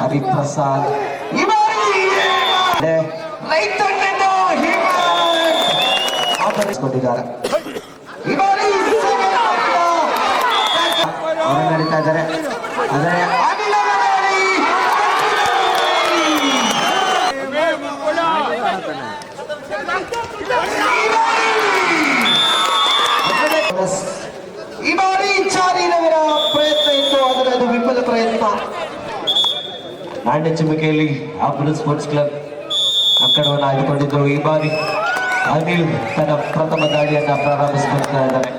ಹರಿಪ್ರಸಾದ್ ಆಧರಿಸಿಕೊಂಡಿದ್ದಾರೆ. ನಡೀತಾ ಇದ್ದಾರೆ. ಆದರೆ ಈ ಬಾರಿ ಚಾರಿನವರ ಪ್ರಯತ್ನ ಇತ್ತು, ಆದರೆ ಅದು ವಿಫಲ ಪ್ರಯತ್ನ. ನಾಣ್ಯ ಚಿಮ್ಮಿಕೆಯಲ್ಲಿ ಆಪಲ್ ಸ್ಪೋರ್ಟ್ಸ್ ಕ್ಲಬ್ ಅಂಕಣವನ್ನು ಆಯ್ದುಕೊಂಡಿದ್ದು. ಈ ಬಾರಿ ಅನಿಲ್ ತನ್ನ ಪ್ರಥಮ ದಾಳಿಯನ್ನ ಪ್ರಾರಂಭಿಸಿಕೊಳ್ತಾ ಇದ್ದಾರೆ.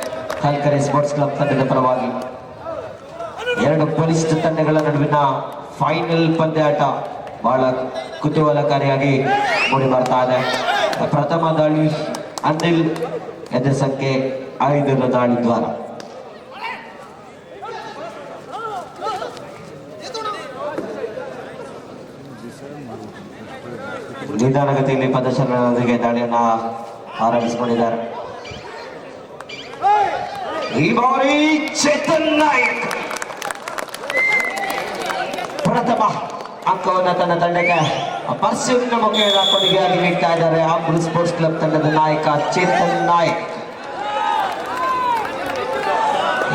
ಕಲ್ಕರೆ ಸ್ಪೋರ್ಟ್ಸ್ ಕ್ಲಬ್ ತಂಡದ ಪರವಾಗಿ ಎರಡು ಬಲಿಷ್ಠ ತಂಡಗಳ ನಡುವಿನ ಫೈನಲ್ ಪಂದ್ಯಾಟ ಬಹಳ ಕುತೂಹಲಕಾರಿಯಾಗಿ ಮೂಡಿ ಬರ್ತಾ ಇದೆ. ಪ್ರಥಮ ದಾಳಿ ಅನಿಲ್, ಎದುರು ಸಂಖ್ಯೆ 5 ದಾಳಿ ದ್ವಾರ. ನಿಧಾನಗತಿಯಲ್ಲಿ ಪ್ರದರ್ಶನದೊಂದಿಗೆ ದಾಳಿಯನ್ನ ಆರಂಭಿಸಿಕೊಂಡಿದ್ದಾರೆ. ಈ ಬಾರಿ ಚೇತನ್ ನಾಯಕ್ ಪ್ರಥಮ ಅಂಕವನ್ನು ತನ್ನ ತಂಡಕ್ಕೆ ಪರ್ಸ್ಯೂಟ್ನ ಮುಖೇನ ಕೊಡುಗೆಯಾಗಿ ನೀಡ್ತಾ ಇದ್ದಾರೆ. ಆಪಲ್ ಸ್ಪೋರ್ಟ್ಸ್ ಕ್ಲಬ್ ತಂಡದ ನಾಯಕ ಚೇತನ್ ನಾಯಕ್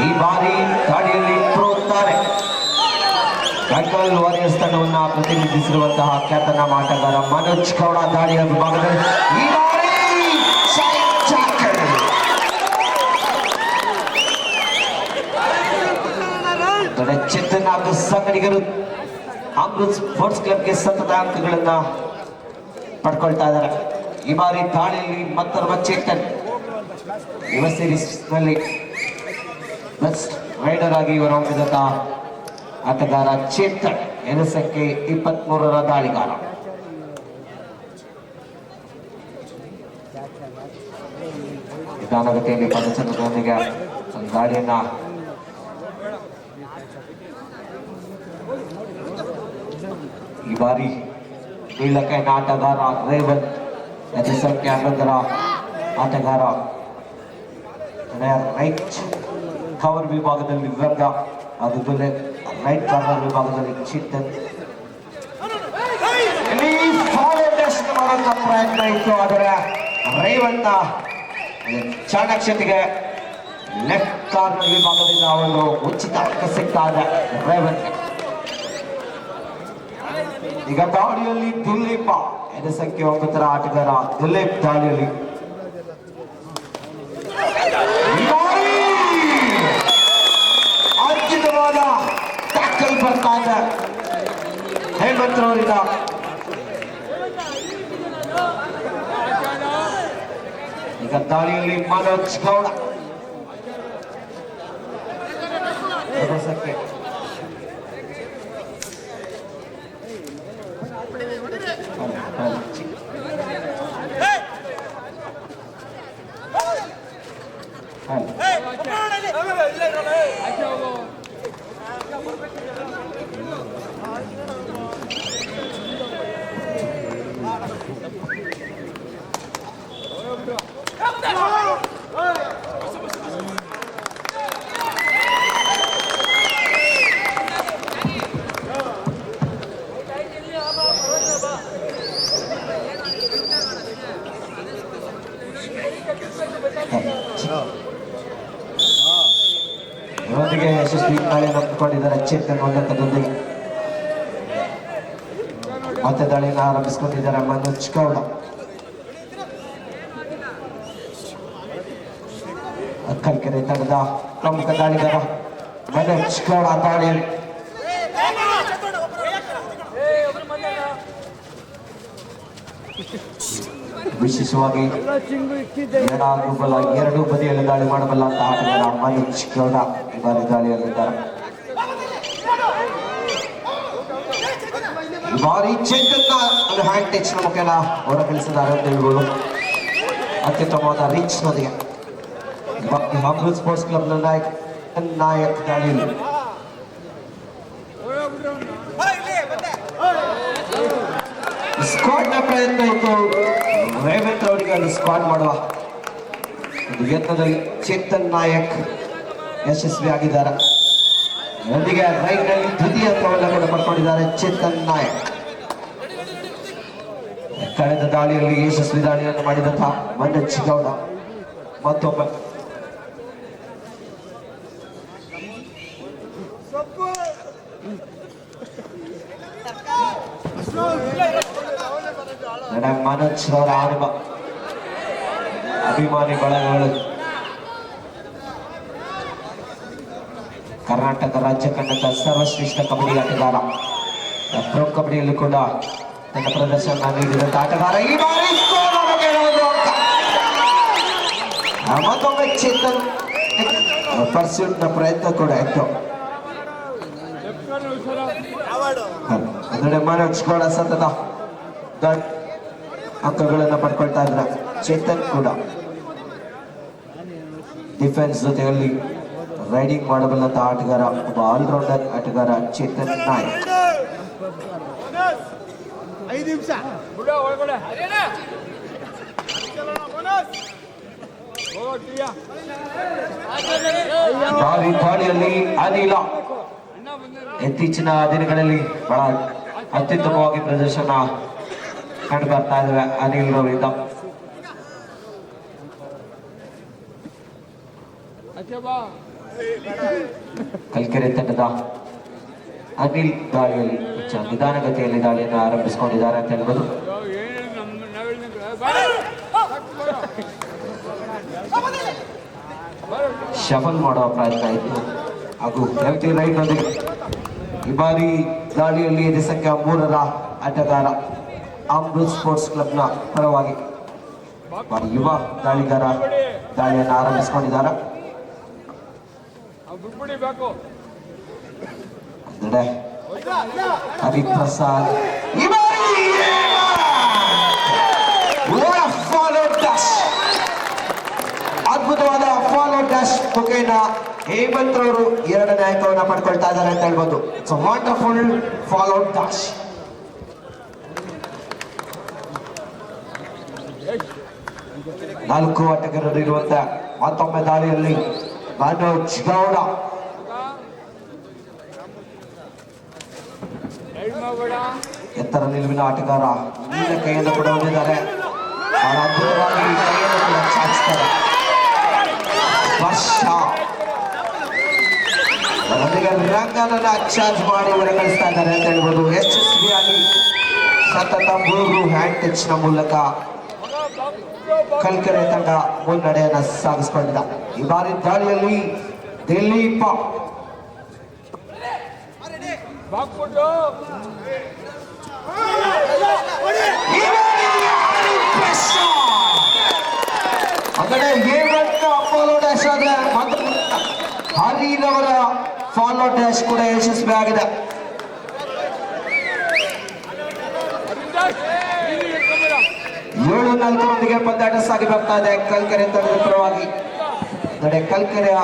ಈ ಬಾರಿ ದಾಳಿಯಲ್ಲಿ ಪ್ರೋತ್ತಾರೆ. ಬೆಂಗಾಲ್ ವಾರಿಯರ್ಸ್ ತಂಡವನ್ನ ಪ್ರತಿನಿಧಿಸಿರುವಂತಹ ಖ್ಯಾತನ ಆಟಗಾರ ಮನೋಜ್ ಗೌಡ ದಾಳಿಯ ವಿಭಾಗದಲ್ಲಿ ಈ ಬಾರಿ ಚೇತನ್ ಹಾಗೂ ಸಂಗಡಿಗರು ಅಮೃತ್ ಸ್ಪೋರ್ಟ್ಸ್ ಕ್ಲಬ್ಗೆ ಸತತ ಅಂಕಗಳನ್ನ ಪಡ್ಕೊಳ್ತಾ ಇದ್ದಾರೆ. ಈ ಬಾರಿ ದಾಳಿಯಲ್ಲಿ ಮತ್ತೊಬ್ಬ ಚೇತನ್ ಯುವ ಸೀರೀಸ್ ನಲ್ಲಿ ಬೆಸ್ಟ್ ರೈಡರ್ ಆಗಿ ಹೊರಹೊಮ್ಮಿದಂತಹ ಆಟಗಾರ ಚೇತನ್, ಎದುರು ಸಂಖ್ಯೆ 23 ದಾಳಿಗಾರ. ನಿಧಾನಗತಿಯಲ್ಲಿ ಪ್ರದರ್ಶನದೊಂದಿಗೆ ದಾಳಿಯನ್ನ ಈ ಬಾರಿ ನೀಲಕೈನ ಆಟಗಾರ ರೇವಂತ್, ಎದುರು ಸಂಖ್ಯೆ 11 ಆಟಗಾರ ರೈಟ್ ಕವರ್ ವಿಭಾಗದಲ್ಲಿ ರಂಗ, ಅದು ರೈಟ್ ಕಾರ್ನರ್ ವಿಭಾಗದಲ್ಲಿ ಚೇತನ್. ಮಾಡುವಂತ ಪ್ರಯತ್ನ ಇತ್ತು, ಆದರೆ ರೇವಂತ ಚಾಣಾಕ್ಷತೆಗೆ ಲೆಫ್ಟ್ ಕಾರ್ನರ್ ವಿಭಾಗದಿಂದ ಅವನು ಉಚಿತ ಅಂಕ ಸಿಗ್ತಾರೆ ರೇವಂತ್. ಈಗ ದಾಳಿಯಲ್ಲಿ ದಿಲೀಪ, ಎದುರು ಸಂಖ್ಯೆ 9 ಆಟಗಾರ ದಿಲೀಪ್ ದಾಳಿಯಲ್ಲಿ ಅರ್ಜಿತವಾದ ಟ್ಯಾಕಲ್ ಬರ್ತಾ ಇದೆ ಹೇಮಂತ್ ಅವರಿಂದ. ಈಗ ದಾಳಿಯಲ್ಲಿ ಮನೋಜ್ ಗೌಡ, ಎದುರು ಸಂಖ್ಯೆ ಇವತ್ತಿಗೆ ಯಶಸ್ವಿ ದಾಳಿಯನ್ನು ಒಪ್ಪಿಕೊಂಡಿದ್ದಾರೆ ಚೇತನ್ ಒಂದೊಂದೊಂದಿಗೆ. ಮತ್ತೆ ದಾಳಿಯನ್ನು ಆರಂಭಿಸಿಕೊಂಡಿದ್ದಾರೆ ಮನೋಜ್ ಗೌಡ. ಕಲ್ಕೆರೆ ತಂಡದ ಪ್ರಮುಖ ದಾಳಿಗಾರ ಮನೋಜ್ ಗೌಡ ದಾಳಿಯಲ್ಲಿ ವಿಶೇಷವಾಗಿ ಎರಡು ಬದಿಯಲ್ಲಿ ದಾಳಿ ಮಾಡಬಲ್ಲ ಅಂತ ಆಟಗಾರ ಮನೋಜ್ ಗೌಡ ಈ ಬಾರಿ ದಾಳಿಯಲ್ಲಿದ್ದಾರೆ. ಈ ಬಾರಿ ಚೇತನ್ನ ಒಂದು ಹ್ಯಾಂಡ್ ಟಚ್ ನ ಮುಖೇನ ಹೊರಕಳಿಸಿದ್ದಾರೆ ಅಂತ ಹೇಳ್ಬೋದು. ಅತ್ಯುತ್ತಮವಾದ ರೀಚ್ ನೊಂದಿಗೆ ಆಪಲ್ ಸ್ಪೋರ್ಟ್ಸ್ ಕ್ಲಬ್ ನಾಯಕ್ ದಾಳಿಯಲ್ಲಿ ಸ್ಕ್ವಾಡ್ ನ ಪ್ರಯತ್ನ ಇತ್ತು. ರೇವಂತ್ ಅವರಿಗೆ ಅಲ್ಲಿ ಸ್ಕ್ವಾಡ್ ಮಾಡುವ ಯತ್ನದಲ್ಲಿ ಚೇತನ್ ನಾಯಕ್ ಯಶಸ್ವಿಯಾಗಿದ್ದಾರೆ. ಜೊತೆಗೆ ರೈಟ್ ನಲ್ಲಿ ದ್ವಿತೀಯ ಅಂಕವನ್ನು ಕೂಡ ಪಡ್ಕೊಂಡಿದ್ದಾರೆ ಚೇತನ್ ನಾಯಕ್. ಕಳೆದ ದಾಳಿಯಲ್ಲಿ ಯಶಸ್ವಿ ದಾಳಿಯನ್ನು ಮಾಡಿದಂತಹ ಮನೋಜ್ ಗೌಡ ಮತ್ತೊಬ್ಬ ಮನೋಜ್ ಅವರ ಆರಂಭ ಅಭಿಮಾನಿ ಬಳಗಗಳು ಕರ್ನಾಟಕ ರಾಜ್ಯ ಕಂಡಂತ ಸರ್ವಶ್ರೇಷ್ಠ ಕಬಡ್ಡಿ ಆಟಗಾರ, ಪ್ರೊ ಕಬಡ್ಡಿಯಲ್ಲೂ ಕೂಡ ತನ್ನ ಪ್ರದರ್ಶನ ನೀಡಿದಂತ ಆಟಗಾರ. ಈ ಬಾರಿ ಮತ್ತೊಮ್ಮೆ ಚೇತನ್ ಪರ್ಸ್ಯೂಟ್ ನ ಪ್ರಯತ್ನ ಕೂಡ ಇತ್ತು. ಅಂದ್ರೆ ಮನೋಜ್ ಕೂಡ ಸತತ ಅಂಕಗಳನ್ನ ಪಡ್ಕೊಳ್ತಾ ಇದ್ರ. ಚೇತನ್ ಕೂಡ ಡಿಫೆನ್ಸ್ ಜೊತೆಯಲ್ಲಿ ರೈಡಿಂಗ್ ಮಾಡಬಲ್ಲಂತ ಆಟಗಾರ, ಒಬ್ಬ ಆಲ್ರೌಂಡರ್ ಆಟಗಾರ ಚೇತನ್ ನಾಯಕ್. ದಾಳಿಯಲ್ಲಿ ಅನಿಲ ಇತ್ತೀಚಿನ ದಿನಗಳಲ್ಲಿ ಬಹಳ ಅತ್ಯುತ್ತಮವಾಗಿ ಪ್ರದರ್ಶನ ಕಂಡು ಬರ್ತಾ ಇದ್ದಾರೆ ಅನಿಲ್ ರವರಿಂದ. ಕಲ್ಕೆರೆ ತಂಡದ ಅನಿಲ್ ದಾಳಿಯಲ್ಲಿ ನಿಧಾನಗತಿಯಲ್ಲಿ ದಾಳಿಯನ್ನು ಆರಂಭಿಸಿಕೊಂಡಿದ್ದಾರೆ ಅಂತ ಹೇಳ್ಬೋದು. ಶಫಲ್ ಮಾಡುವ ಪ್ರಯತ್ನ ಇತ್ತು ಹಾಗೂ ಲೆಫ್ಟ್ ರೈಟ್ ನೊಂದಿಗೆ ಈ ಬಾರಿ ದಾಳಿಯಲ್ಲಿ ಎದೆ ಸಂಖ್ಯೆ 3ರ ಆಟಗಾರ ಅಮೃತ್ ಸ್ಪೋರ್ಟ್ಸ್ ಕ್ಲಬ್ನ ಪರವಾಗಿ ಯುವ ದಾಳಿಗಾರ ದಾಳಿಯನ್ನು ಆರಂಭಿಸಿಕೊಂಡಿದ್ದಾರೆ. ಹರಿಪ್ರಸಾದ್ ಅದ್ಭುತವಾದ ಫಾಲೋ ಡ್ಯಾಶ್ ಮುಖೇನ ಹೇಮಂತ್ ಅವರು 2ನೇ ಅಂಕವನ್ನು ಪಡ್ಕೊಳ್ತಾ ಇದ್ದಾರೆ ಅಂತ ಹೇಳ್ಬೋದು. It's a wonderful follow dash. ನಾಲ್ಕು ಆಟಗಾರರು ಇರುವಂತ ಮತ್ತೊಮ್ಮೆ ದಾಳಿಯಲ್ಲಿ ಮನೋಜ್ ಗೌಡ ಎತ್ತರ ನಿಲುವಿನ ಆಟಗಾರ ನೀಲ ಕೈಯನ್ನು ಕೂಡ ಹೊಂದಿದ್ದಾರೆ. ಬಹಳ ಅದ್ಭುತವಾಗಿ ಕೈಯನ್ನು ಕೂಡ ಚಾಚಿಸ್ತಾರೆ. ವರ್ಷ ರಂಗನನ್ನ ಚಾರ್ಜ್ ಮಾಡಿ ಹೊರ ಕಳಿಸ್ತಾ ಇದ್ದಾರೆ ಅಂತ ಹೇಳ್ಬೋದು. ಯಶಸ್ವಿಯಾಗಿ ಸತತ 3 ಹ್ಯಾಂಡ್ ಟಚ್ ನ ಮೂಲಕ ಕಲ್ಕೆರೆ ತಂಡ ಮುನ್ನಡೆಯನ್ನ ಸಾಗಿಸಿಕೊಂಡಿದ್ದ. ಈ ಬಾರಿ ದಾಳಿಯಲ್ಲಿ ದಿಲೀಪ ಫಾಲೋ ಡ್ಯಾಶ್ ಆದ್ರೆ ಹರಿರವರ ಫಾಲೋ ಡ್ಯಾಶ್ ಕೂಡ ಯಶಸ್ವಿ ಆಗಿದೆ. ಏಳು 4 ಪಂದ್ಯಾಟ ಸಾಗಿ ಬರ್ತಾ ಇದೆ ಕಲ್ಕೆರೆ ತಂಡದ ಪರವಾಗಿ. ನಡೆ ಕಲ್ಕೆರೆಯ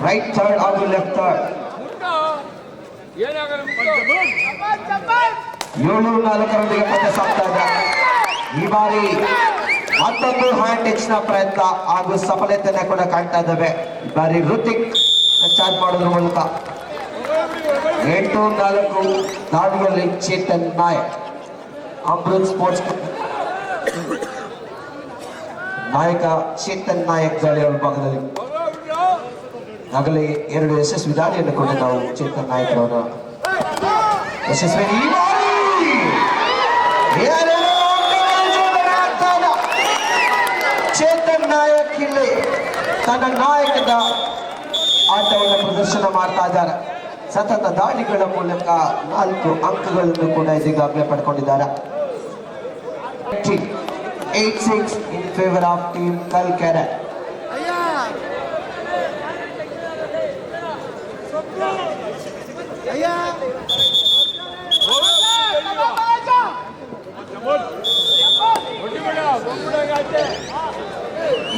ರೈಟ್ ಥರ್ಡ್ ಹಾಗೂ ಲೆಫ್ಟ್ ಥರ್ಡ್ 7-4 ಪಂದ್ಯ ಸಾಗ್ತಾ ಇದೆ. ಈ ಬಾರಿ ಮತ್ತೊಂದು ಹ್ಯಾಂಡ್ ಟಚ್ ನ ಪ್ರಯತ್ನ ಹಾಗೂ ಸಫಲತೆಯನ್ನು ಕೂಡ ಕಾಣ್ತಾ ಇದ್ದಾವೆ. ಈ ಬಾರಿ ಋತಿಕ್ ಚಾರ್ಜ್ ಮಾಡೋದ್ರ ಮೂಲಕ 8-4 ದಾಳಿಯಲ್ಲಿ ಚೇತನ್ ನಾಯಕ್ ಅಮೃತ್ ಸ್ಪೋರ್ಟ್ಸ್ ನಾಯಕ ಚೇತನ್ ನಾಯಕ್ ದಾಳಿಯ ವಿಭಾಗದಲ್ಲಿ ಆಗಲೇ 2 ಯಶಸ್ವಿ ದಾಳಿಯನ್ನು ಕೂಡ ನಾವು ಚೇತನ್ ನಾಯಕ್ ಅವರ ಯಶಸ್ವಿ ಚೇತನ್ ನಾಯಕ್ ಇಲ್ಲಿ ತನ್ನ ನಾಯಕದ ಆಟವನ್ನು ಪ್ರದರ್ಶನ ಮಾಡ್ತಾ ಇದ್ದಾರೆ. ಸತತ ದಾಳಿಗಳ ಮೂಲಕ 4 ಅಂಕಗಳನ್ನು ಕೂಡ ಇದೀಗಾಗಲೇ ಪಡ್ಕೊಂಡಿದ್ದಾರೆ. 8-6 in favor of team Kalkere.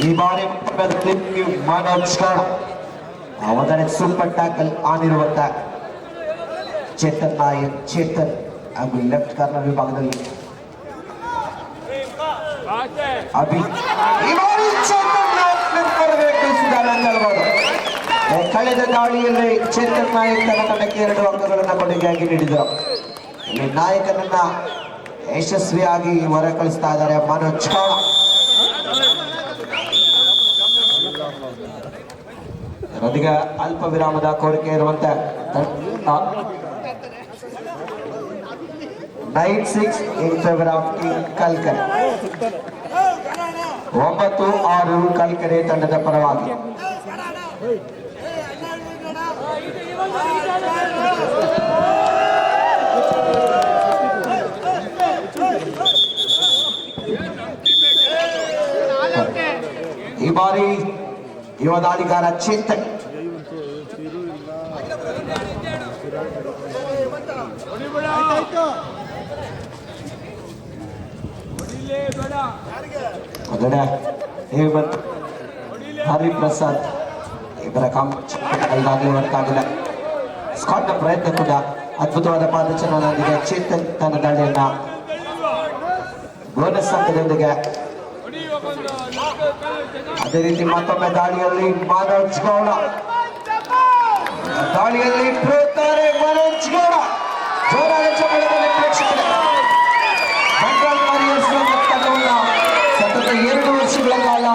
ಈ ಬಾರಿ ಮನೋಜ್ ಗೌಡ ಅವರ ಸೂಪರ್ ಟ್ಯಾಕಲ್ ಆನಿರುವಂತ ಚೇತನ್ ನಾಯಕ್ ಚೇತನ್ ಹಾಗೂ ಲೆಫ್ಟ್ ಕಾರ್ನರ್ ವಿಭಾಗದಲ್ಲಿ ಅಭಿ ಈ ಬಾರಿ ಚೇತನ್ ನಾಯಕ್ ನಿರ್ಧಾರವೇ ತಿಳಿಸಿದ್ದಾರೆ ಅಂತ ಹೇಳ್ಬೋದು. ಕಳೆದ ದಾಳಿಯಲ್ಲಿ ಚೇತನ್ ನಾಯಕ್ ತನ್ನ ತಂಡಕ್ಕೆ 2 ಅಂಕಗಳನ್ನು ಕೊಡುಗೆಯಾಗಿ ನೀಡಿದರು. ಇಲ್ಲಿ ನಾಯಕನನ್ನ ಯಶಸ್ವಿಯಾಗಿ ಹೊರ ಕಳಿಸ್ತಾ ಇದ್ದಾರೆ ಮನೋಜ್ ಗೌಡ. ಅದಕ್ಕೆ ಅಲ್ಪ ವಿರಾಮದ ಕೋರಿಕೆ ಇರುವಂತೆ 9-6 in favor of King Kalkere. 9-6 Kalkere ತಂಡದ ಪರವಾಗಿ. ಈ ಬಾರಿ ಯುವ ದಾಳಿಗಾರ ಚೇತನ್ ಹೇಮಂತ್ ಹರಿಪ್ರಸಾದ್ ಇವರ ಕಾಂಪಿಟೇಷನ್ ವರ್ಕ್ ಆಗಿಲ್ಲ. ಸ್ಕಾಟ್ನ ಪ್ರಯತ್ನ ಕೂಡ ಅದ್ಭುತವಾದ ಪಾದಚಲನದೊಂದಿಗೆ ಚೇತನ್ ತನ್ನ ದಾಳಿಯನ್ನ ಬೋನಸ್ ಅಂಕದೊಂದಿಗೆ. ಅದೇ ರೀತಿ ಮತ್ತೊಮ್ಮೆ ದಾಳಿಯಲ್ಲಿ ಮನೋಜ್ ಗೌಡ ಬೀಳುತ್ತಾರೆ. ಮನೋಜ್ ಗೌಡ ಜೋರಾದ ಚಪ್ಪಾಳೆಯಲ್ಲಿ ಪ್ರೇಕ್ಷಕರೇ ಬೆಂಗಾಲ್ ವಾರಿಯರ್ಸ್ ತಂಡವನ್ನು ಸತತ 2 ವರ್ಷಗಳ ಕಾಲ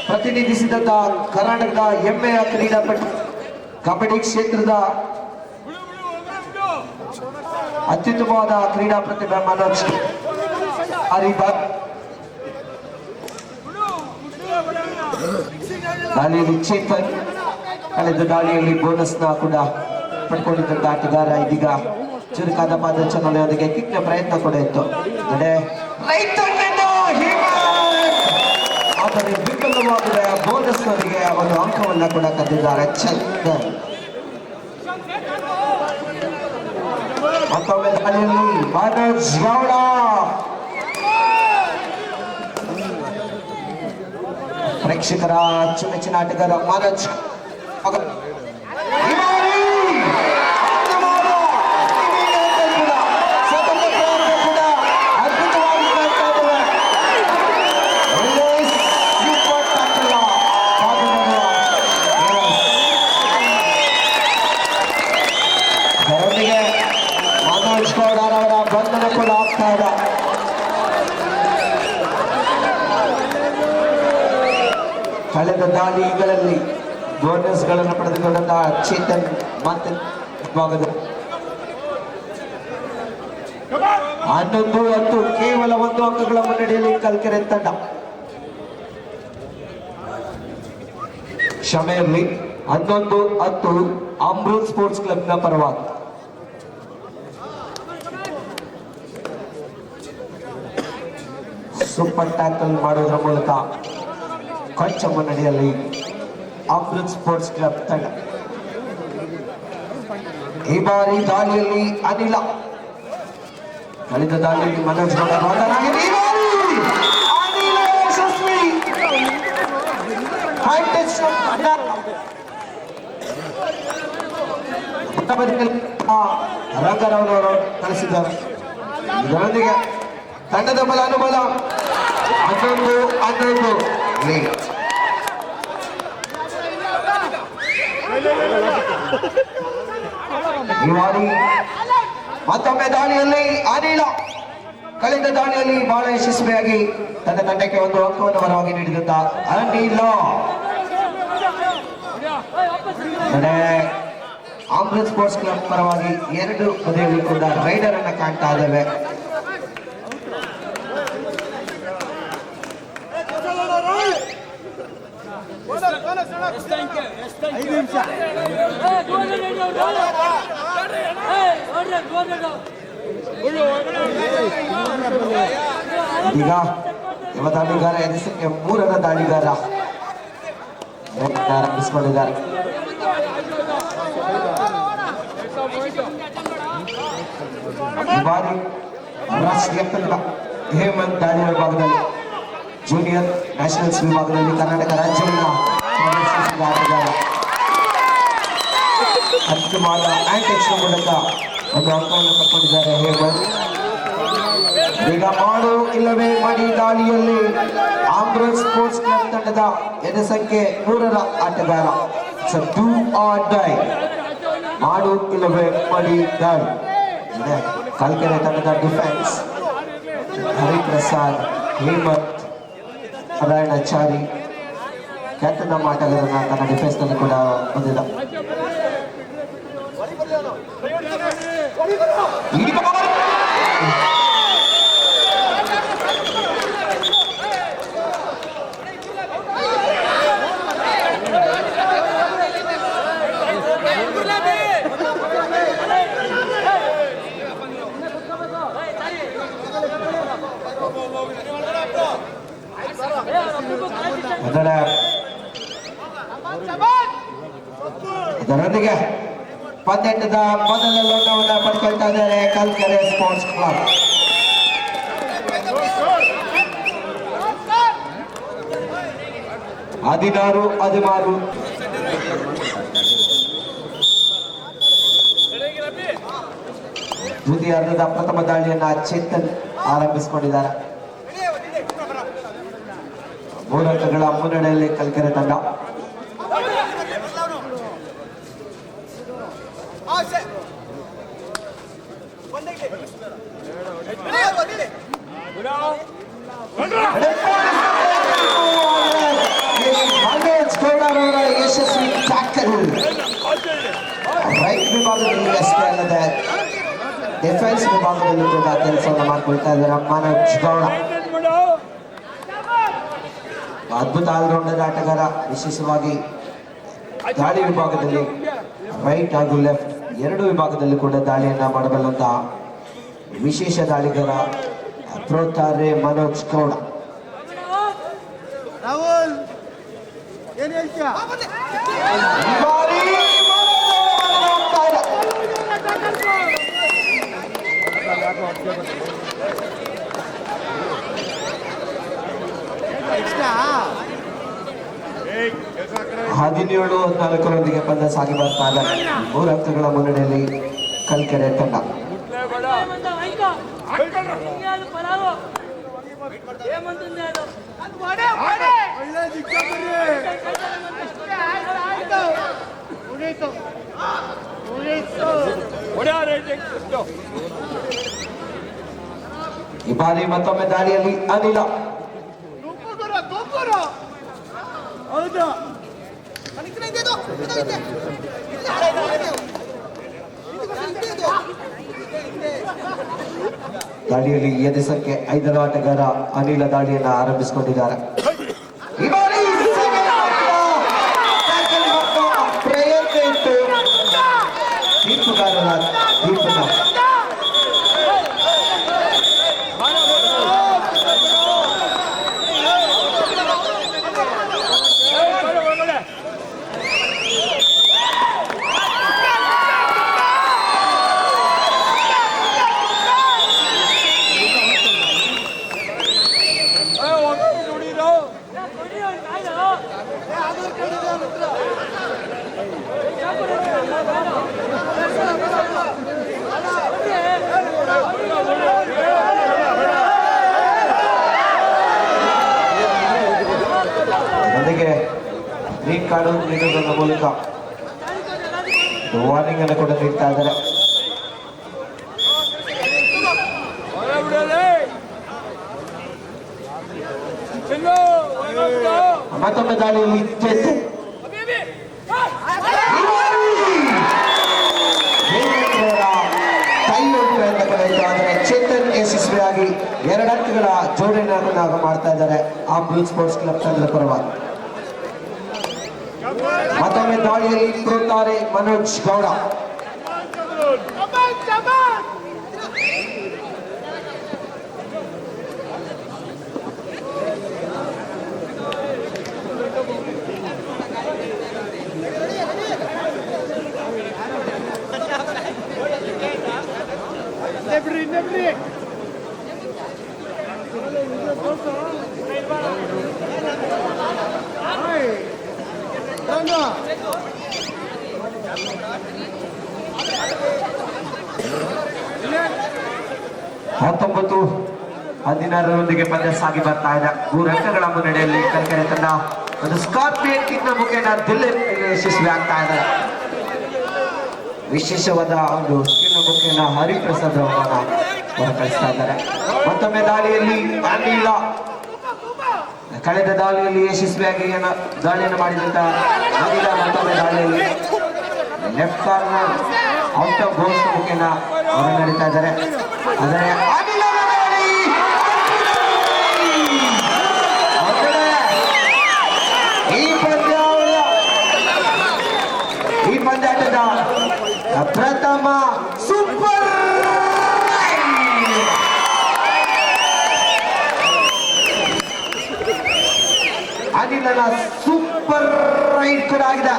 ಪ್ರತಿನಿಧಿಸಿದಂತ ಕರ್ನಾಟಕದ ಹೆಮ್ಮೆಯ ಕ್ರೀಡಾಪಟು, ಕಬಡ್ಡಿ ಕ್ಷೇತ್ರದ ಅತ್ಯುತ್ತಮವಾದ ಕ್ರೀಡಾ ಪ್ರತಿಭೆ ಮನೋಜ್ ಹರಿಬಾಗ್. ದಾಳಿಯಲ್ಲಿ ಚೇತನ್ ಕಳೆದ ದಾಳಿಯಲ್ಲಿ ಬೋನಸ್ ನ ಕೂಡ ಪಡ್ಕೊಂಡಿದ್ದಂತ ಆಟಗಾರ ಇದೀಗ ಚುರುಕಾದ ಪಾದಚಲನೆಯೊಂದಿಗೆ ಕಿಕ್ನ ಪ್ರಯತ್ನ ಕೂಡ ಇತ್ತು. ಆದರೆ ವಿಫಲವಾದ ಬೋನಸ್ ನೊಂದಿಗೆ ಒಂದು ಅಂಕವನ್ನ ಕೂಡ ಕದ್ದಿದ್ದಾರೆ ಚಂದನ್. ಮತ್ತೊಮ್ಮೆ ದಾಳಿಯಲ್ಲಿ ಮನೋಜ್ ಗೌಡ ಪ್ರೇಕ್ಷಕರ ಅಚ್ಚುಮೆಚ್ಚಿನ ಆಟಗಾರ ಮನೋಜ್ ಮನೋಜ್ ಗೌಡರವರ ಬಂಧನ ಕೂಡ ಆಗ್ತಾ ಇದೆ. ಕಳೆದ ದಾಳಿಗಳಲ್ಲಿ ಬೋನಸ್ ಗಳನ್ನು ಪಡೆದುಕೊಂಡ ಚೇತನ್ ಮತ್ತೆ ಭಾಗದ 11-10 ಕೇವಲ 1 ಅಂಕಗಳ ಮುನ್ನಡೆಯಲ್ಲಿ ಕಲ್ಕೆರೆ ತಂಡ. ಕ್ಷಮೆಯಲ್ಲಿ 11-10 ಅಮೃತ್ ಸ್ಪೋರ್ಟ್ಸ್ ಕ್ಲಬ್ನ ಪರವಾಗಿ. ಸೂಪರ್ ಟ್ಯಾಕಲ್ ಮಾಡುವುದರ ಮೂಲಕ ಕೊಂಚ ಮುನ್ನಡೆಯಲ್ಲಿ ಅಮೃತ್ ಸ್ಪೋರ್ಟ್ಸ್ ಕ್ಲಬ್ ತಂಡ. ಈ ಬಾರಿ ದಾಳಿಯಲ್ಲಿ ಅನಿಲ, ಕಳೆದ ದಾಳಿಯಲ್ಲಿ ಮನೋಜ್ ಗೌಡ ರಂಗರವನವರು ಕಳಿಸಿದ್ದಾರೆ. ಇದರೊಂದಿಗೆ ತಂಡದ ಬಲ ಅನುಬಲ 11-11 ಈ ಬಾರಿ ಮತ್ತೊಮ್ಮೆ ದಾಳಿಯಲ್ಲಿ ಅನಿಲ ಕಳೆದ ದಾಳಿಯಲ್ಲಿ ಬಹಳ ಯಶಸ್ವಿಯಾಗಿ ತನ್ನ ತಂಡಕ್ಕೆ 1 ಅಂಕವನ್ನು ಪರವಾಗಿ ನೀಡಿದಂತ ಅನಿಲ ಅಮೃತ್ ಸ್ಪೋರ್ಟ್ಸ್ ಕ್ಲಬ್ ಪರವಾಗಿ 2 ಬದಿಯಲ್ಲಿ ಕೂಡ ರೈಡರ್ ಅನ್ನ ಕಾಣ್ತಾ ಇದ್ದೇವೆ. ಈಗ ಯುವ ದಾಳಿಗಾರ ಎನಿಸಕ್ಕೆ 3ರ ದಾಳಿಗಾರ ಆರಂಭಿಸಿಕೊಂಡಿದ್ದಾರೆ. ಈ ಬಾರಿ ರಾಷ್ಟ್ರೀಯ ತಂಡ ಹೇಮಂತ್ ದಾಳಿ ವಿಭಾಗದಲ್ಲಿ, ಜೂನಿಯರ್ ನ್ಯಾಷನಲ್ಸ್ ವಿಭಾಗದಲ್ಲಿ ಕರ್ನಾಟಕ ರಾಜ್ಯವನ್ನ ಪ್ರದರ್ಶಿಸಿದ ಆಟಗಾರ. ಅತ್ಯುತ್ತಮವಾದ ಆಂಟೆಕ್ಸ್ ಮೂಲಕ 1 ಅಂಕವನ್ನು ಪಡ್ಕೊಂಡಿದ್ದಾರೆ ಹೇಮಂತ್. ಈಗ ಮಾಡು ಇಲ್ಲವೇ ಮಾಡಿ ದಾಳಿಯಲ್ಲಿ ಅಮೃತ್ ಸ್ಪೋರ್ಟ್ಸ್ ಕ್ಲಬ್ ತಂಡದ ಎದೆ ಸಂಖ್ಯೆ 3ರ ಆಟಗಾರ. ಡೂ ಆರ್ ಡೈ, ಮಾಡು ಇಲ್ಲವೇ ಮಡಿ ದಾಳಿ. ಕಲ್ಕೆರೆ ತಂಡದ ಡಿಫೆನ್ಸ್ ಹರಿಪ್ರಸಾದ್, ಹೇಮಂತ್, ನಾರಾಯಣಾಚಾರಿ ಖ್ಯಾತನ ಆಟಗಾರನ ತನ್ನ ಡಿಫೆನ್ಸ್ ನಲ್ಲಿ ಕೂಡ ಹೊಂದಿದ. ಇದರೊಂದಿಗೆ ಪಂದ್ಯದ ಮೊದಲ ಲೋಟವನ್ನು ಪಡ್ಕೊಳ್ತಾ ಇದ್ದಾರೆ ಕಲ್ಕೆರೆ ಸ್ಪೋರ್ಟ್ಸ್ ಕ್ಲಬ್. ಹದಿನಾರು ದ್ವಿತೀಯಾರ್ಧದ ಪ್ರಥಮ ದಾಳಿಯನ್ನ ಚೇತನ್ ಆರಂಭಿಸಿಕೊಂಡಿದ್ದಾರೆ. 3 ಅಂಕಗಳ ಮುನ್ನಡೆಯಲ್ಲಿ ಕಲ್ಕೆರೆ ತಂಡ. ಯಶಸ್ವಿ ಟ್ಯಾಕಲ್ ರೈಟ್ ವಿಭಾಗದಲ್ಲಿ ಅಷ್ಟೇ ಅಲ್ಲದೆ ಡಿಫೆನ್ಸ್ ವಿಭಾಗದಲ್ಲೂ ಕೂಡ ಕೆಲಸವನ್ನು ಮಾಡ್ಕೊಳ್ತಾ ಇದ್ದಾರೆ ಮನೋಜ್ ಗೌಡ. ಅದ್ಭುತ ಆಲ್ರೌಂಡರ್ ಆಟಗಾರ. ವಿಶೇಷವಾಗಿ ದಾಳಿ ವಿಭಾಗದಲ್ಲಿ ರೈಟ್ ಹಾಗೂ ಲೆಫ್ಟ್ ಎರಡು ವಿಭಾಗದಲ್ಲಿ ಕೂಡ ದಾಳಿಯನ್ನ ಮಾಡಬಲ್ಲಂತಹ ವಿಶೇಷ ದಾಳಿಗಾರ ಪ್ರೋತಾರೆ ಮನೋಜ್ ಗೌಡ. ಹದಿನೇಳು 14ರೊಂದಿಗೆ ಪಂದ್ಯ ಸಾಗಿ ಬರ್ತಾ ಇದೆ. 3 ಅಂಕಗಳ ಮುನ್ನಡೆಯಲ್ಲಿ ಕಲ್ಕೆರೆ ತಂಡ. ಈ ಬಾರಿ ಮತ್ತೊಮ್ಮೆ ದಾಳಿಯಲ್ಲಿ ಅನಿಲ. ದಾಳಿಯಲ್ಲಿ ಎದೆ ಸಂಖ್ಯೆ 5ರ ಆಟಗಾರ ಅನಿಲ ದಾಳಿಯನ್ನ ಆರಂಭಿಸಿಕೊಂಡಿದ್ದಾರೆ. ಪ್ರಯತ್ನ ಇತ್ತು ತೀರ್ಪುಗಾರರ ತೀರ್ಪಿನ. ಗ್ರೀನ್ ಕಾರ್ಡ್ ನೀಡುವುದರ ಮೂಲಕ ವಾರ್ನಿಂಗ್ ಅನ್ನು ಕೂಡ ನೀಡ್ತಾ ಇದ್ದಾರೆ. ಮತ್ತೊಮ್ಮೆ ದಾಳಿಯಲ್ಲಿ ಚೇತನ್ ಯಶಸ್ವಿಯಾಗಿ 2 ಅಂಕಗಳ ಜೋಡಣೆಯನ್ನು ಮಾಡ್ತಾ ಇದ್ದಾರೆ ಆ ಬ್ಲೂ ಸ್ಪೋರ್ಟ್ಸ್ ಕ್ಲಬ್ ತಂಡದ ಪರವಾಗಿ. ಮತ್ತೊಮ್ಮೆ ದಾಳಿಯಲ್ಲಿ ಪ್ರೋತಾರೆ ಮನೋಜ್ ಗೌಡ. ಹತ್ತೊಂಬತ್ತು 16ರೊಂದಿಗೆ ಪಂದ್ಯ ಸಾಗಿ ಬರ್ತಾ ಇದೆ. 3 ಅಂಕಗಳ ಮುನ್ನಡೆಯಲ್ಲಿ ಕಲ್ಕೆರೆ ತಂಡ ಒಂದು ಸ್ಕಾರ್ಪಿಯನ್ ಕಿಕ್ನ ಮುಖೇನ ದಿಲ್ಲಿಪ್ ಯಶಸ್ವಿ ಆಗ್ತಾ ಇದ್ದಾರೆ. ವಿಶೇಷವಾದ ಒಂದು ಸ್ಕಿನ್ ಮುಖೇನ ಹರಿಪ್ರಸಾದ್ ಅವರನ್ನ ಹೊರಕಳಿಸ್ತಾ ಇದ್ದಾರೆ. ಮತ್ತೊಮ್ಮೆ ದಾಳಿಯಲ್ಲಿ ಅನಿಲ ಕಳೆದ ದಾಳಿಯಲ್ಲಿ ಯಶಸ್ವಿಯಾಗಿ ದಾಳಿಯನ್ನು ಮಾಡಿದಂತ ಅನಿಲ ಮತ್ತೊಮ್ಮೆ ದಾಳಿಯಲ್ಲಿ left corner out of goals ಮುಖೇನ ಹೊರ ನಡೀತಾ ಇದ್ದಾರೆ. ಆದರೆ ಈ ಪಂದ್ಯಾಟದ ಪ್ರಥಮ ಸೂಪರ್ ಅನಿಲನ ಸೂಪರ್ ರೈಡ್ ಕೂಡ ಆಗಿದೆ.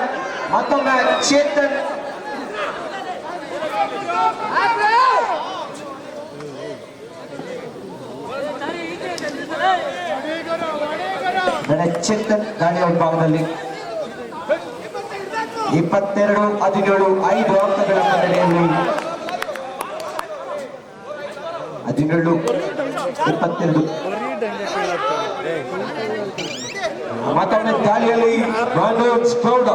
ಮತ್ತೊಮ್ಮೆ ಚೇತನ್ ಚೇತನ್ ದಾಳಿಯ ವಿಭಾಗದಲ್ಲಿ 22-17 5 ಅಂಕಗಳ ಮುನ್ನಡೆಯಲ್ಲಿ 17-22. ಮತ್ತೊಮ್ಮೆ ದಾಳಿಯಲ್ಲಿ ಮನೋಜ್ ಗೌಡ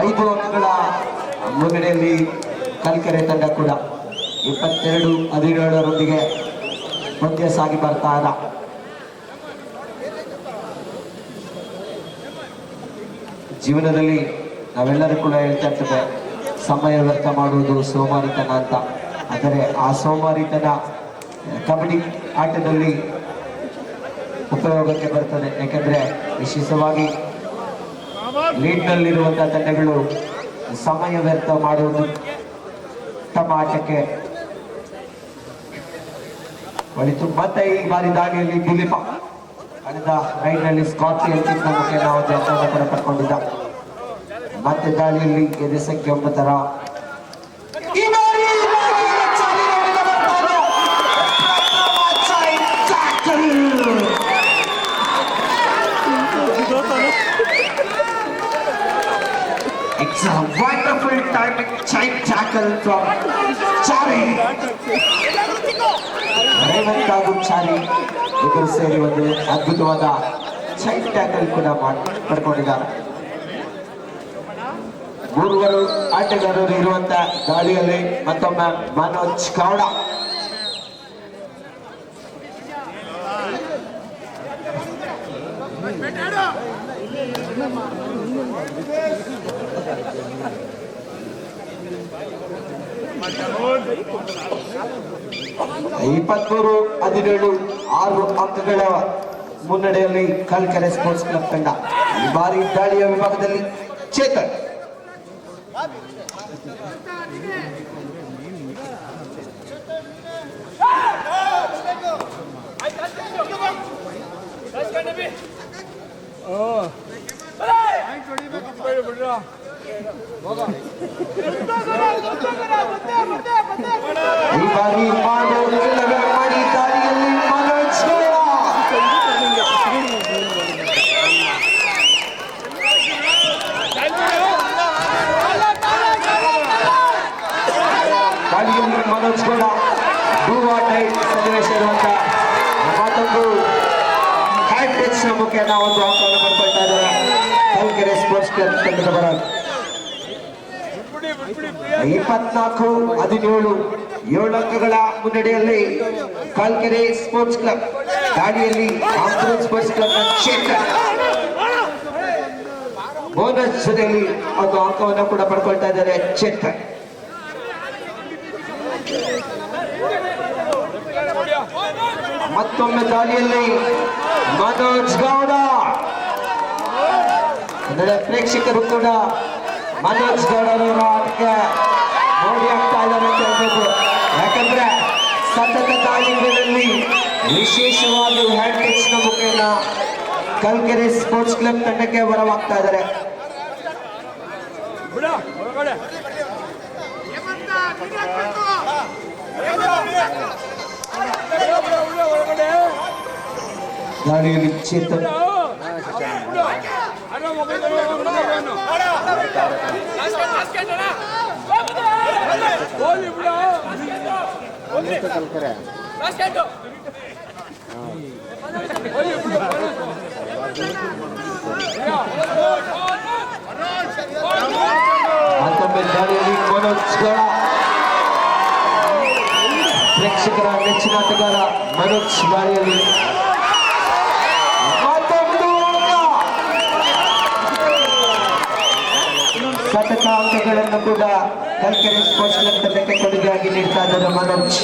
5 ಅಂಕಗಳ ಮುನ್ನಡೆಯಲ್ಲಿ ಕಲ್ಕೆರೆ ತಂಡ ಕೂಡ 22-17 ಪಂದ್ಯ ಸಾಗಿ ಬರ್ತಾ ಇದ್ದ. ಜೀವನದಲ್ಲಿ ನಾವೆಲ್ಲರೂ ಕೂಡ ಹೇಳ್ತಾ ಇರ್ತೇವೆ ಸಮಯ ವ್ಯರ್ಥ ಮಾಡುವುದು ಸೋಮಾರಿತನ ಅಂತ. ಆದರೆ ಆ ಸೋಮಾರಿತನ ಕಬಡ್ಡಿ ಆಟದಲ್ಲಿ ಉಪಯೋಗಕ್ಕೆ ಬರ್ತದೆ. ಯಾಕಂದ್ರೆ ವಿಶೇಷವಾಗಿ ಲೀಡ್ನಲ್ಲಿರುವಂತಹ ತಂಡಗಳು ಸಮಯ ವ್ಯರ್ಥ ಮಾಡುವುದು ತಮ್ಮ ಆಟಕ್ಕೆ ಒಳಿತು. ಮತ್ತೆ ಈ ಬಾರಿ ದಾಳಿಯಲ್ಲಿ ದಿಲೀಪ ಕಳೆದ ರೈಡ್ನಲ್ಲಿ ಸ್ಕಾರ್ಪಿಯನ್ ಕಿಕ್ನ ಮುಖೇನ ಒಂದು ಅಂಕವನ್ನು ಕೂಡ ಪಡ್ಕೊಂಡಿದ್ದ. ಮತ್ತೆ ದಾಳಿಯಲ್ಲಿ ಎದೆ ಸಂಖ್ಯೆ 9 It's a wonderful timing chain tackle from Chari. Revanth ಹಾಗೂ ಚಾರಿ ಇಬ್ಬರು ಸೇರಿ ಒಂದು ಅದ್ಭುತವಾದ ಚೈನ್ ಟ್ಯಾಕಲ್ ಕೂಡ ಪಡ್ಕೊಂಡಿದ್ದಾರೆ. ಮೂರುವರು ಆಟಗಾರರು ಇರುವಂತ ದಾಳಿಯಲ್ಲಿ ಮತ್ತೊಮ್ಮೆ ಮನೋಜ್ ಗೌಡ ಇಪ್ಪತ್ಮೂರು 17 6 ಅಂಕಗಳ ಮುನ್ನಡೆಯಲ್ಲಿ ಕಲ್ಕೆರೆ ಸ್ಪೋರ್ಟ್ಸ್ ಕ್ಲಬ್ ತಂಡ. ಈ ಬಾರಿ ದಾಳಿಯ ವಿಭಾಗದಲ್ಲಿ ಚೇತನ್ ಈ ಬಾರಿ ಮಾಡಿ ದಾಳಿಯಲ್ಲಿ ಮನೋಜ್ ದಾಳಿಯಲ್ಲಿ ಮನೋಜ್ ಗೌಡ ಸನ್ನಿವೇಶ ಇರುವಂತ ಮತ್ತೊಂದು ಹ್ಯಾಂಡ್ ಟಚ್ ಮುಖೇನ ಒಂದು ಅಂಕವನ್ನು ಪಡ್ಕೊಳ್ತಾ ಇದ್ದಾರೆ ಕಲ್ಕೆರೆ ಸ್ಪೋರ್ಟ್ಸ್ ಕ್ಲಬ್ ತಂಡದ ಬರ. 24-17 7 ಅಂಕಗಳ ಮುನ್ನಡೆಯಲ್ಲಿ ಕಲ್ಕೆರೆ ಸ್ಪೋರ್ಟ್ಸ್ ಕ್ಲಬ್. ದಾಳಿಯಲ್ಲಿ Andhra sports club Chetan bonus ಜೊತೆಯಲ್ಲಿ ಒಂದು ಅಂಕವನ್ನು ಕೂಡ ಪಡ್ಕೊಳ್ತಾ ಇದ್ದಾರೆ ಚೇತನ್. ಮತ್ತೊಮ್ಮೆ ದಾಳಿಯಲ್ಲಿ ಮನೋಜ್ ಗೌಡ. ಅಂದರೆ ಪ್ರೇಕ್ಷಕರು ಕೂಡ ಮನೋಜ್ ಗೌಡರವರ ಆಟಕ್ಕೆ ನೋಡಿ ಆಗ್ತಾ ಇದ್ದಾರೆ ಅಂತ ಹೇಳ್ಬೇಕು. ಯಾಕಂದ್ರೆ ಸತತ ದಾಳಿಗಳಲ್ಲಿ ವಿಶೇಷವಾಗಿ ಹ್ಯಾಂಡ್ ಟಚ್ ನ ಮುಖೇನ ಕಲ್ಕೆರೆ ಸ್ಪೋರ್ಟ್ಸ್ ಕ್ಲಬ್ ತಂಡಕ್ಕೆ ಬರವಾಗ್ತಾ ಇದ್ದಾರೆ. ದಾಳಿಯಲ್ಲಿ ಚೇತನ್ ಮತ್ತೊಮ್ಮೆ ದಾಳಿಯಲ್ಲಿ ಮನೋಜ್ ಗೌಡ, ಪ್ರೇಕ್ಷಕರ ನೆಚ್ಚಿನ ಆಟಗಾರ ಮನೋಜ್ ದಾಳಿಯಲ್ಲಿ ಮತ್ತೊಂದು ಶತಕ ಅಂಕಗಳನ್ನು ಕೂಡ ಕಲ್ಕೆರೆ ಸ್ಪೋರ್ಟ್ಸ್ ಕ್ಲಬ್ ತಂಡಕ್ಕೆ ಕೊಡುಗೆಯಾಗಿ ನೀಡ್ತಾ ಇದ್ದಾರೆ ಮನೋಜ್.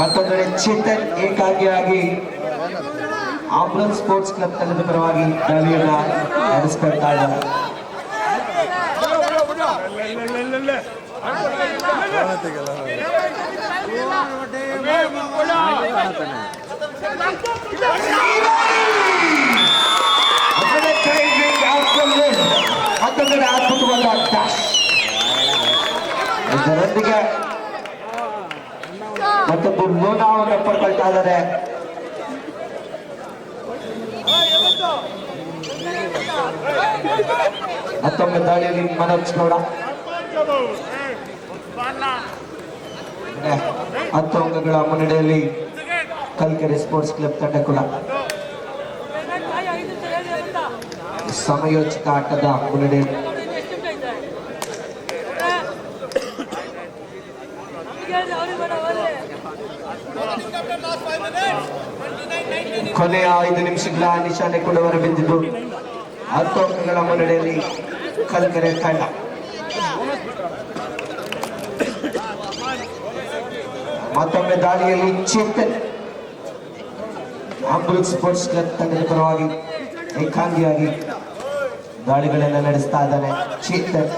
ಮತ್ತೊಂದೆಡೆ ಚೇತನ್ ಏಕಾಂಗಿಯಾಗಿ ಆಂಬುಲೆನ್ಸ್ ಸ್ಪೋರ್ಟ್ಸ್ ಕ್ಲಬ್ ತಂಡದ ಪರವಾಗಿ ದಾಳಿಯನ್ನ ನಡೆಸ್ಕೊಳ್ತಾ ಇದ್ದಾರೆ. ಮತ್ತೊಂದೆಡೆ ಅದ್ಭುತವಾದ ಡ್ಯಾಶ್, ಇದರೊಂದಿಗೆ ಮತ್ತೊಂದು ಲೋನಾವನ್ನು ಪಡ್ಕೊಳ್ತಾ ಇದ್ದಾರೆ. ಮತ್ತೊಮ್ಮೆ ದಾಳಿಯಲ್ಲಿ ಮನೋಜ್ ಗೌಡ 10 ಅಂಕಗಳ ಮುನ್ನಡೆಯಲ್ಲಿ ಕಲ್ಕೆರೆ ಸ್ಪೋರ್ಟ್ಸ್ ಕ್ಲಬ್ ತಂಡ ಕೂಡ ಸಮಯೋಚಿತ ಆಟದ ಮುನ್ನಡೆ. ಕೊನೆಯ 5 ನಿಮಿಷಗಳ ನಿಶಾನೆ ಕೂಡ ಹೊರಬಿದ್ದಿದ್ದು 10 ಅಂಕಗಳ ಮುನ್ನಡೆಯಲ್ಲಿ ಕಲ್ಕೆರೆ ತಂಡ. ಮತ್ತೊಮ್ಮೆ ದಾಳಿಯಲ್ಲಿ ಚೇತನ್ ಆಂಬುಲೆನ್ಸ್ ಸ್ಪೋರ್ಟ್ಸ್ ಕ್ಲಬ್ ತಂಡದ ಪರವಾಗಿ ಏಕಾಂಗಿಯಾಗಿ ದಾಳಿಗಳನ್ನು ನಡೆಸ್ತಾ ಇದ್ದಾನೆ ಚೇತನ್.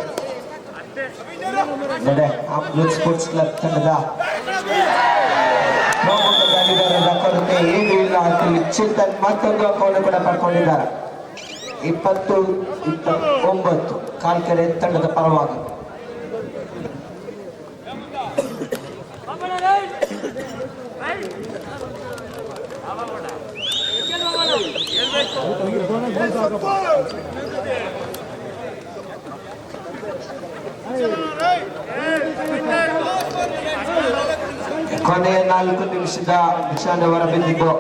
ಆಂಬುಲೆನ್ಸ್ ಸ್ಪೋರ್ಟ್ಸ್ ಕ್ಲಬ್ ತಂಡದ ಪ್ರಮುಖ ದಾಳಿಗಾರರ ಕೊರತೆ ಏನೂ ಇಲ್ಲ ಅಂತೇಳಿ ಚೇತನ್ ಮತ್ತೊಂದು ಅಂಕವನ್ನು ಕೂಡ ಪಡ್ಕೊಂಡಿದ್ದಾರೆ. 20-29 ಕಾಲ್ಕೆರೆ ತಂಡದ ಪರವಾಗಿ. ಕೊನೆಯ 4 ನಿಮಿಷದ ನಿಶಾನೆ ಹೊರಬಿದ್ದಿದ್ದು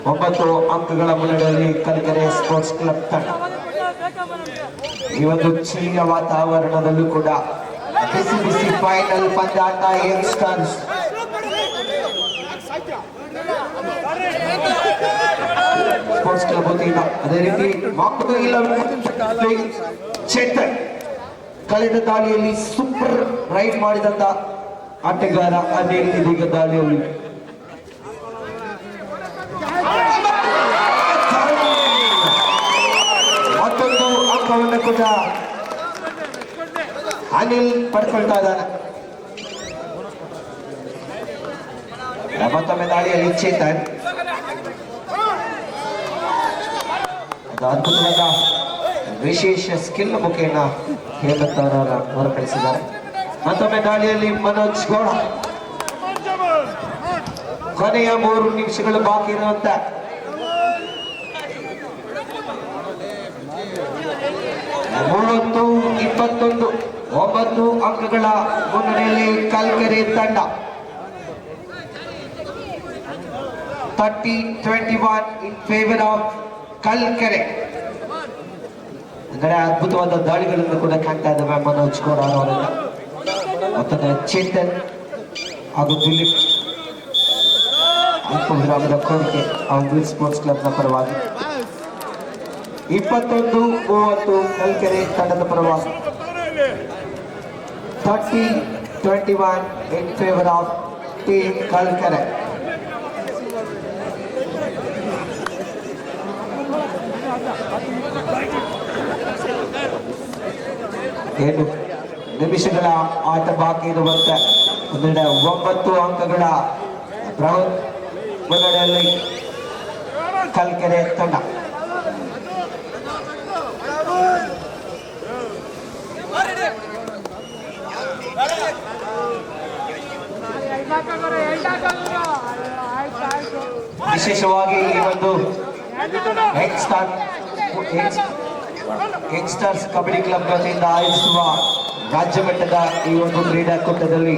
9 ಅಂಕಗಳ ಮುನ್ನಡೆಯಲ್ಲಿ ಕಲ್ಕೆರೆ ಸ್ಪೋರ್ಟ್ಸ್ ಕ್ಲಬ್ ತಂಡ. ಈ ಒಂದು ಚಳಿಯ ವಾತಾವರಣದಲ್ಲೂ ಕೂಡ ಬಿಸಿ ಬಿಸಿ ಫೈನಲ್ ಪಂದ್ಯಾಟ ಯಂಗ್ಸ್ಟರ್ಸ್ ಸ್ಪೋರ್ಟ್ಸ್ ಕ್ಲಬ್ ವತಿಯಿಂದ. ಅದೇ ರೀತಿ ಚೇತನ್ ಕಳೆದ ದಾಳಿಯಲ್ಲಿ ಸೂಪರ್ ರೈಡ್ ಮಾಡಿದಂತ ಆಟಗಾರ ಅನಿಲ್ ಇದೀಗ ದಾಳಿಯಲ್ಲಿ ಮತ್ತೊಂದು ಅಂಕವನ್ನು ಕೂಡ ಅನಿಲ್ ಪಡ್ಕೊಳ್ತಾ ಇದ್ದಾನೆ. ಮತ್ತೊಮ್ಮೆ ದಾಳಿಯಲ್ಲಿ ಚೇತನ್ ಅದು ಅದ್ಭುತವಾದ ವಿಶೇಷ ಸ್ಕಿಲ್ ಮುಖೇನ ಹೇಮಂತ್ ಅವರ ಹೊರಕಳಿಸಿದ್ದಾರೆ. ಮತ್ತೊಮ್ಮೆ ದಾಳಿಯಲ್ಲಿ ಮನೋಜ್ ಗೌಡ. ಕೊನೆಯ 3 ನಿಮಿಷಗಳು ಬಾಕಿ ಇರುವಂತ 30-21 9 ಅಂಕಗಳ ಮುನ್ನಡೆಯಲ್ಲಿ ಕಲ್ಕೆರೆ ತಂಡ. 30-21 ಇನ್ ಫೇವರ್ ಆಫ್ ಕಲ್ಕೆರೆ. ಅಂದರೆ ಅದ್ಭುತವಾದ ದಾಳಿಗಳನ್ನು ಕೂಡ ಕಾಣ್ತಾ ಇದ್ದಾವೆ ಮನೋಜ್ ಗೌಡ ಅವರಿಂದ. ಮತ್ತೊಂದು ಚೇತನ್ ಹಾಗೂ ದಿಲೀಪ್ ಅಲ್ಪ ವಿರಾಮದ ಕೋರಿಕೆ ಆಂಬುಲೆನ್ಸ್ ಸ್ಪೋರ್ಟ್ಸ್ ಕ್ಲಬ್ನ ಪರವಾಗಿ. 21-30 ಕಲ್ಕೆರೆ ತಂಡದ ಪರವಾಗಿ. 30-21 in favour of team Kalkere. ಏನು ನಿಮಿಷಗಳ ಆಟ ಬಾಕಿ ಇರುವಂತೆ 9 ಅಂಕಗಳ ಮುನ್ನಡೆಯಲ್ಲಿ ಕಲ್ಕೆರೆ ತಂಡ. ವಿಶೇಷವಾಗಿ ಈ ಒಂದು ಯಂಗ್ಸ್ಟರ್ಸ್ ಕಬಡ್ಡಿ ಕ್ಲಬ್ ವತಿಯಿಂದ ಆಯೋಜಿಸುವ ರಾಜ್ಯ ಮಟ್ಟದ ಈ ಒಂದು ಕ್ರೀಡಾಕೂಟದಲ್ಲಿ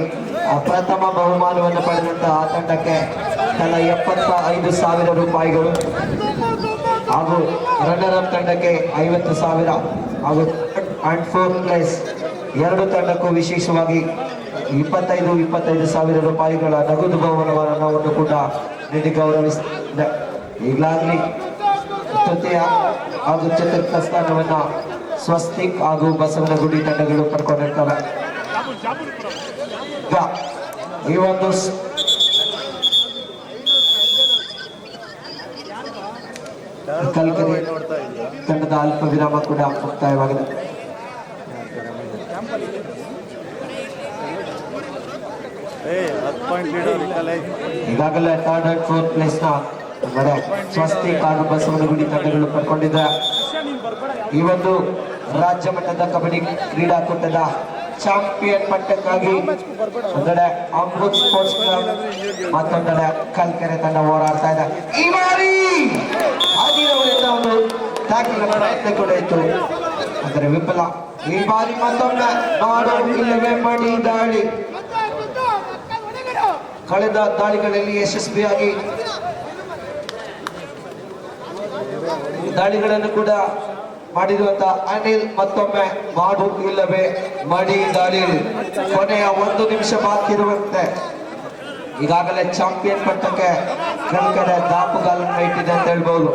ಪ್ರಥಮ ಬಹುಮಾನವನ್ನು ಪಡೆದಂತಹ ಆ ತಂಡಕ್ಕೆ ತಲಾ 75,000 ರೂಪಾಯಿಗಳು ಹಾಗೂ ರನ್ನರ್ ಅಪ್ ತಂಡಕ್ಕೆ 50,000 ಹಾಗೂ ಅಂಡ್ ಫೋರ್ತ್ ಪ್ಲೇಸ್ ಎರಡು ತಂಡಕ್ಕೂ ವಿಶೇಷವಾಗಿ 25,000 ರೂಪಾಯಿಗಳ ನಗದು ಬಹುಮಾನವನ್ನು ಕೂಡ ನೀಡಿ ಗೌರವಿಸಿದೆ. ಈಗಾಗಲೇ ತೃತೀಯ ಹಾಗೂ ಚತುರ್ಥ ಸ್ಥಾನವನ್ನ ಸ್ವಸ್ತಿಕ್ ಹಾಗೂ ಬಸವನಗುಡಿ ತಂಡಗಳು ಪಡ್ಕೊಂಡಿರ್ತವೆ. ಈ ಒಂದು ಕಲ್ಕರಿ ತಂಡದ ಅಲ್ಪ ವಿರಾಮ ಕೂಡ ಮುಕ್ತಾಯವಾಗಿದೆ. ಈಗಾಗಲೇ ಥರ್ಡ್ ಅಂಡ್ ಫೋರ್ತ್ ಪ್ಲೇಸ್ ನ ಸ್ವಸ್ತಿಕ್ ಹಾಗೂ ಬಸವನಗುಡಿ ತಂಡಗಳು ಪಡ್ಕೊಂಡಿದ್ದಾರೆ. ಈ ಒಂದು ರಾಜ್ಯ ಮಟ್ಟದ ಕಬಡ್ಡಿ ಕ್ರೀಡಾಕೂಟದ ಚಾಂಪಿಯನ್ ಪಟ್ಟಕ್ಕಾಗಿ ಒಂದೆಡೆ ಅಮೃತ್ ಸ್ಪೋರ್ಟ್ಸ್ ಕ್ಲಬ್ ಮತ್ತೊಂದೆಡೆ ಕಲ್ಕೆರೆ ತಂಡ ಹೋರಾಡ್ತಾ ಇದೆ. ಈ ಬಾರಿ ಆದಿರವರಿಂದ ಒಂದು ಟ್ಯಾಕ್ಲಿಂಗ್ ಪ್ರಯತ್ನ ಕೂಡ ಇತ್ತು, ಆದರೆ ವಿಫಲ. ಈ ಬಾರಿ ಮತ್ತೊಮ್ಮೆ ನಾಡು ಇಲ್ಲವೇ ಮಡಿ ದಾಳಿ. ಕಳೆದ ದಾಳಿಗಳಲ್ಲಿ ಯಶಸ್ವಿಯಾಗಿ ದಾಳಿಗಳನ್ನು ಕೂಡ ಮಾಡಿರುವಂತಹ ಅನಿಲ್ ಮತ್ತೊಮ್ಮೆ ಮಾಡು ಇಲ್ಲವೇ ಮಡಿ ದಾಳಿಯಲ್ಲಿ ಕೊನೆಯ 1 ನಿಮಿಷ ಬಾಕಿ ಇರುವಂತೆ ಈಗಾಗಲೇ ಚಾಂಪಿಯನ್ ಪಟ್ಟಕ್ಕೆ ಕಲ್ಕೆರೆ ದಾಪುಗಾಲನ್ನು ಇಟ್ಟಿದೆ ಅಂತ ಹೇಳ್ಬೋದು.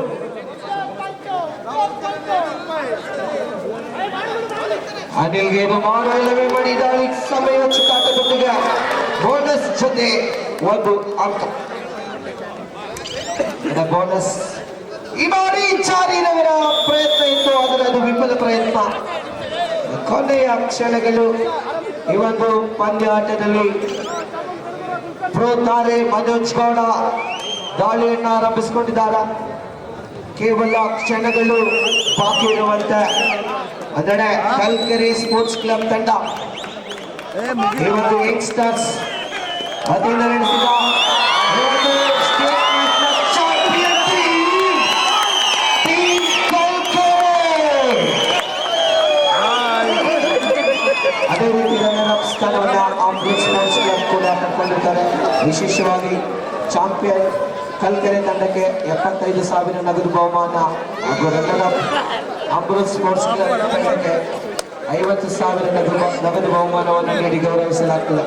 ಅನಿಲ್ಗೆ ಇದು ಮಾಡು ಇಲ್ಲವೇ ಮಡಿ ದಾಳಿ ಸಮಯ ಚಿತ್ತಾಟದೊಂದಿಗೆ ಬೋನಸ್ ಜೊತೆ 1 ಅಂಕ. ಬೋನಸ್ ಈ ಬಾರಿ ಚಾರಿನವರ ಪ್ರಯತ್ನ ಇತ್ತು, ಆದರೆ ಅದು ವಿಫಲ ಪ್ರಯತ್ನ. ಕೊನೆಯ ಕ್ಷಣಗಳು ಈ ಒಂದು ಪಂದ್ಯಾಟದಲ್ಲಿ ಪ್ರೋ ತಾರೆ ಮನೋಜ್ ಗೌಡ ದಾಳಿಯನ್ನ ಆರಂಭಿಸಿಕೊಂಡಿದ್ದಾರೆ. ಕೇವಲ ಕ್ಷಣಗಳು ಬಾಕಿ ಇರುವಂತೆ ಅಂದರೆ ಕಲ್ಕೆರೆ ಸ್ಪೋರ್ಟ್ಸ್ ಕ್ಲಬ್ ತಂಡ ಈ ಒಂದು ಯಂಗ್ಸ್ಟರ್ಸ್ ಅಧೀನ ನಡೆಸಿದ ಅದೇ ರೀತಿ ರನ್ನರ್ ಅಪ್ ಸ್ಥಾನವನ್ನ ಅಮೃತ್ ಸ್ಪೋರ್ಟ್ಸ್ ಕ್ಲಬ್ ಕೂಡ ಪಡ್ಕೊಂಡಿರ್ತಾರೆ. ವಿಶೇಷವಾಗಿ ಚಾಂಪಿಯನ್ ಕಲ್ಕೆರೆ ತಂಡಕ್ಕೆ 75,000 ನಗದು ಬಹುಮಾನ ಹಾಗೂ runner up Amrit sports club ತಂಡಕ್ಕೆ 50,000 ನಗದು ಬಹುಮಾನವನ್ನು ನೀಡಿ ಗೌರವಿಸಲಾಗ್ತದೆ.